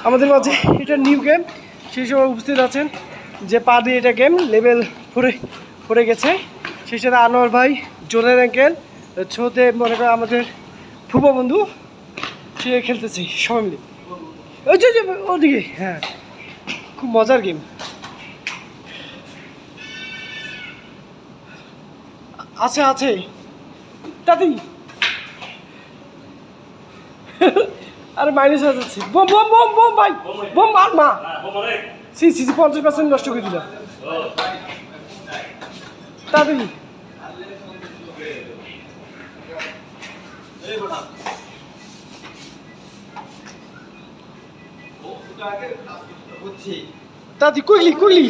আমাদের মাঝে এটা নিউ গেম, সেই সময় উপস্থিত আছেন যে পা দিয়ে এটা গেম লেভেল পড়ে গেছে। সেই সাথে আনোয়ার ভাই, জোনের অ্যাঙ্কেল, ছোতে মনে করেন আমাদের ফুপা বন্ধু, সে খেলতেছে সবাই মিলে। ওই যে ওদিকে, হ্যাঁ খুব মজার গেম আছে আছে তাতেই। আরে মাইনাস হয়ে যাচ্ছে। বোম বোম বোম বোম ভাই, বোম মার মা। সি 50% নষ্ট করে দিলাম তাড়াতাড়ি। তাড়াতাড়ি কুইকলি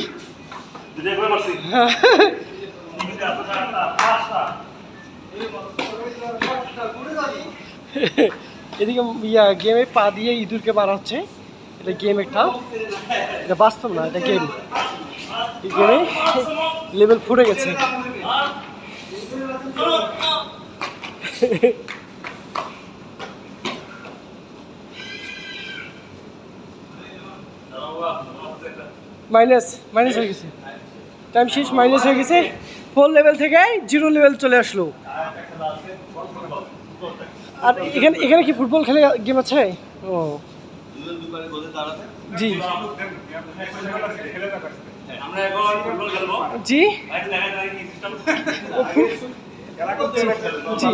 এদিকে গেমে পা দিয়ে ইঁদুরকে মারা হচ্ছে। এটা গেম একটা, এটা বাস্তব না, এটা গেম। এই গেমে লেভেল ফুটে গেছে। মাইনাস হয়ে গেছে, টাইম শেষ, মাইনাস হয়ে গেছে। 4 লেভেল থেকে 0 লেভেল চলে আসলো। আর এখানে কি ফুটবল খেলে গেম আছে? ও জি জি জি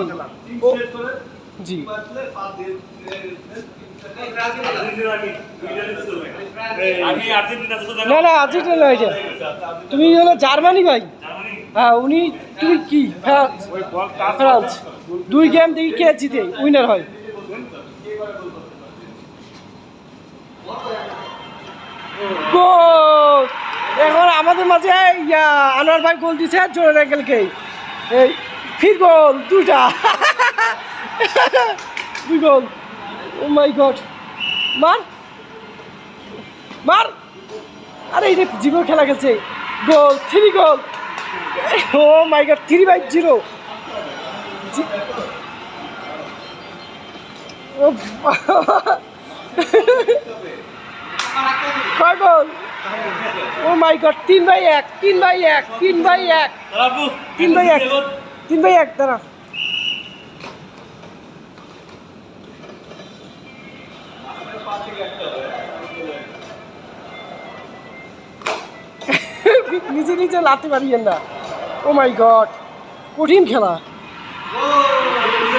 জি না না আর্জেন্টিনা নয়, এটা তুমি হলো জার্মানি ভাই। হ্যাঁ উনি, তুমি কি ফ্রান্স। 2 গেম দেখি কে জিতে উইনার হয়। গোল! এখন আমাদের মাঝে আনোয়ার ভাই গোল দিচ্ছে জোরের অ্যাঙ্কেলকে। এই ফির গোল, 2টা 2 গোল। ও মাই গড, মার মার। আরে এই জীবন খেলা খেলছে। গোল, 3 গোল। ও মাই গড, 3/0। কয় গোল? ও মাই গড, 3/1 3/1 3/1 3/1 3/1। দাঁড়া, নিজে লাথি মারিয়েন না। ও মাই গড, কঠিন খেলা।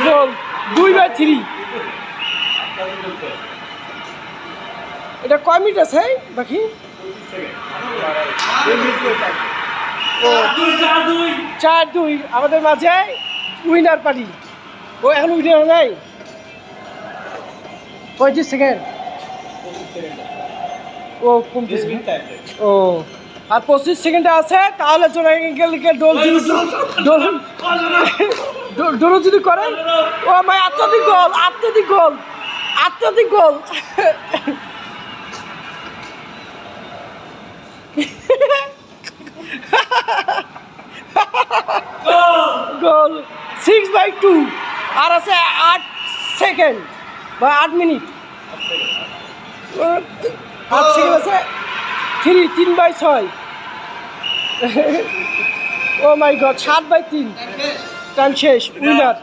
গোল, 2/3। এটা কয় মিনিট আছে বাকি? 4-2 আমাদের মাঝে উইনার পার্টি। ও এখন উইনার নাই, 35 সেকেন্ড। ও কমতেছে। ও আর 25 সেকেন্ডে আছে, তাহলে জোনাকে ডোল যদি করেন। ও মাই, আত্মধিক গোল। গোল 6/2। আর আছে 8 সেকেন্ড বা 8 মিনিট। 8 সেকেন্ড আছে। 3/6। ও মাই গড, 7/3। টাইম শেষ, উইনার।